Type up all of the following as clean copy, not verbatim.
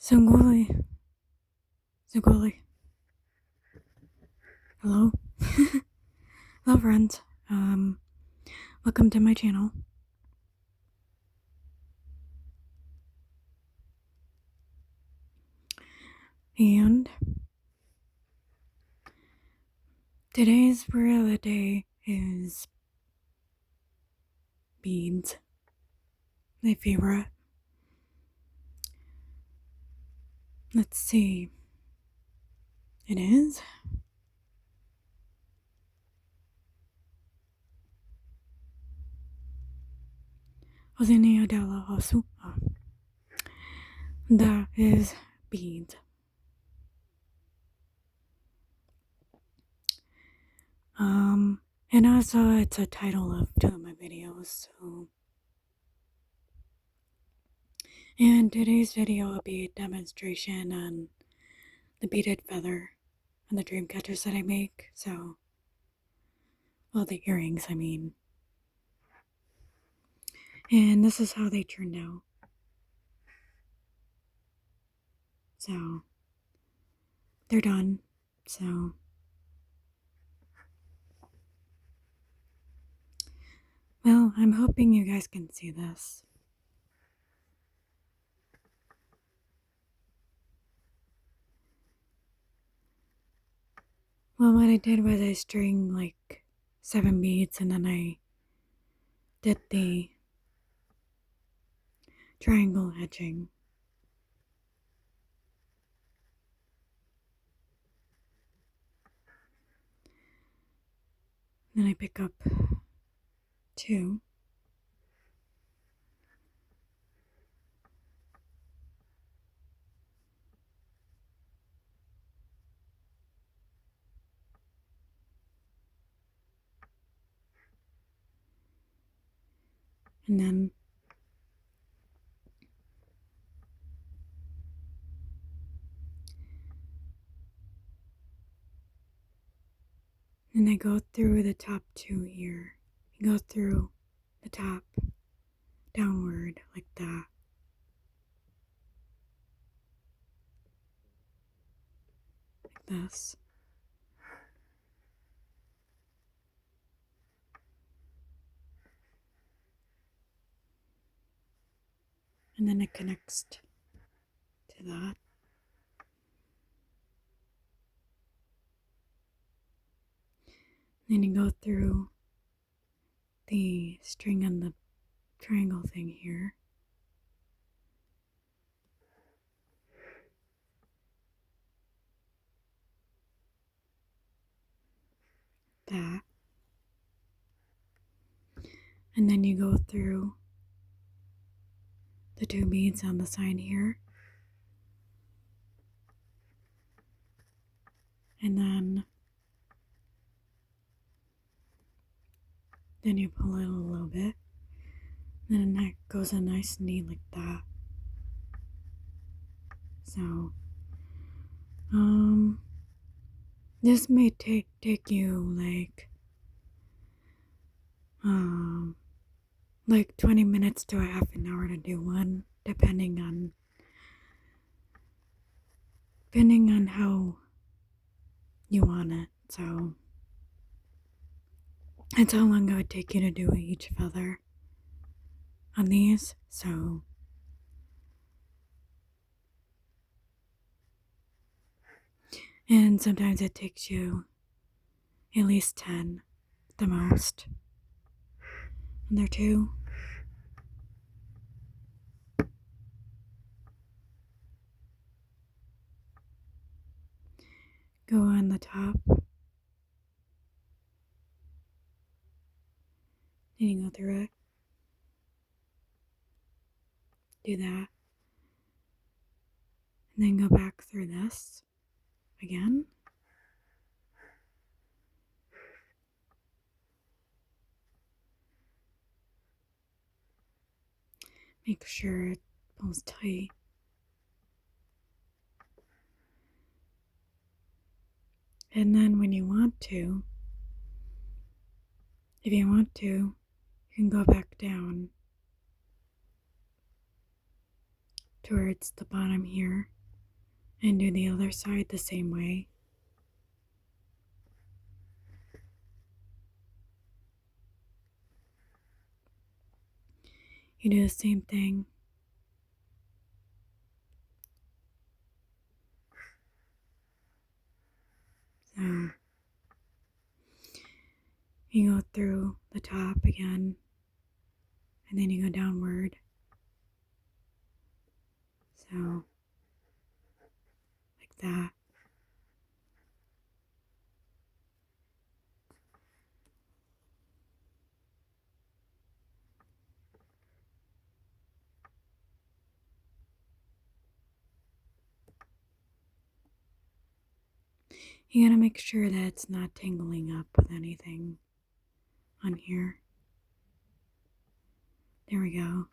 Sunguli. Sunguli. Hello? Hello, friends. Welcome to my channel. And today's word of the day is beads. My favorite. Let's see. It is Ozinea della Osua. That is beads. And also it's a title of two of my videos, so. And today's video will be a demonstration on the beaded feather and the dream catchers that I make, so. Well, the earrings, I mean. And this is how they turned out. So, they're done, so. Well, I'm hoping you guys can see this. Well, what I did was I string like 7 beads and then I did the triangle edging. Then I pick up 2. And then I go through the top 2 here. You go through the top downward like that. Like this. And then it connects to that. Then you go through the string on the triangle thing here. That. And then you go through the 2 beads on the side here. And then you pull it a little bit. And then that goes in nice and neat like that. So, this may take you like 20 minutes to a half an hour to do one, depending on how you want it. So that's how long it would take you to do each feather on these. So and sometimes it takes you at least 10 the most. And there too. Go on the top. Then you go through it. Do that. And then go back through this again. Make sure it pulls tight. And then when you want to, if you want to, you can go back down towards the bottom here And do the other side the same way. You do the same thing. So you go through the top again, and then you go downward. So, like that. You gotta make sure that it's not tangling up with anything on here. There we go.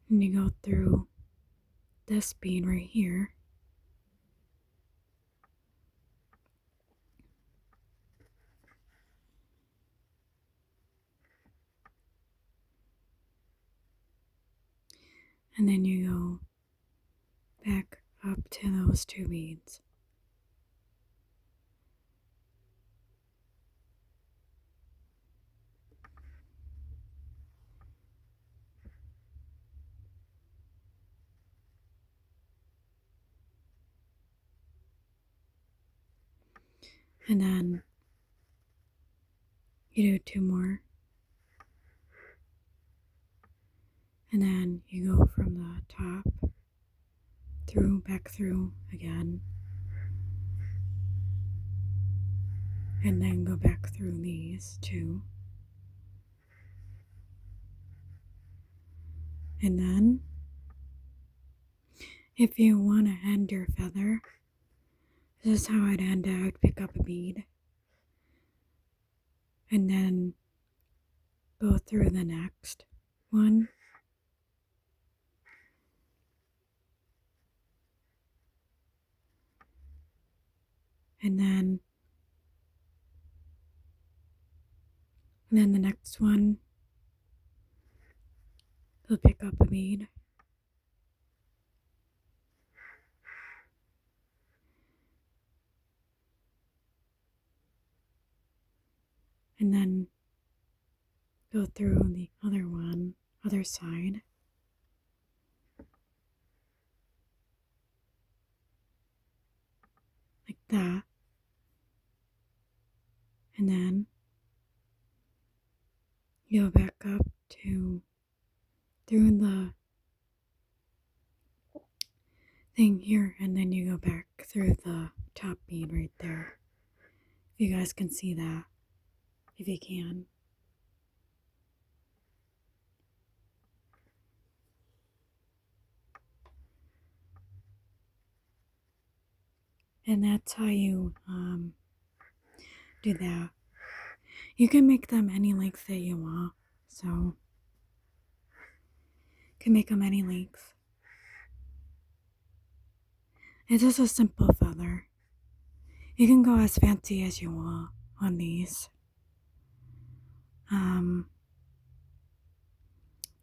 And you go through this bead right here. And then you go back up to those two beads. And then you do two more. And then you go from the top through, back through again. And then go back through these two. And then, if you want to end your feather, this is how I'd end it. I'd pick up a bead and then go through the next one. And then the next one, you'll pick up a bead. And then go through the other one, other side. Like that. And then you go back up to through the thing here, and then you go back through the top bead right there. If you guys can see that, if you can. And that's how you do that. You can make them any length that you want, so you can make them any length. It's just a simple feather. You can go as fancy as you want on these.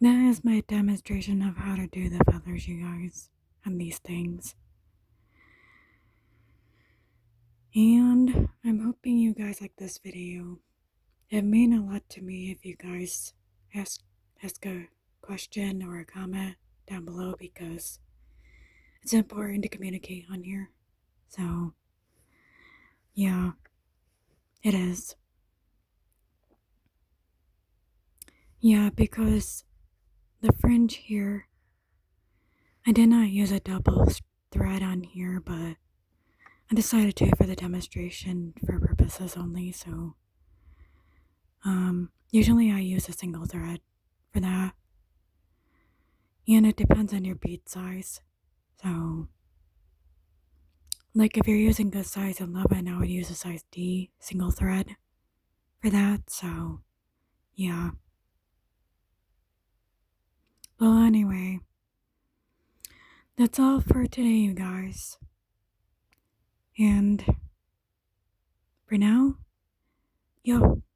That is my demonstration of how to do the feathers, you guys, on these things. And I'm hoping you guys like this video. It means a lot to me if you guys ask a question or a comment down below, because it's important to communicate on here. So, yeah, it is. Yeah, because the fringe here, I did not use a double thread on here, but I decided to for the demonstration for purposes only, so usually I use a single thread for that. And it depends on your bead size. So, like if you're using a size 11, I would use a size D single thread for that. So, yeah. Well, anyway, that's all for today, you guys. And for now, Yo.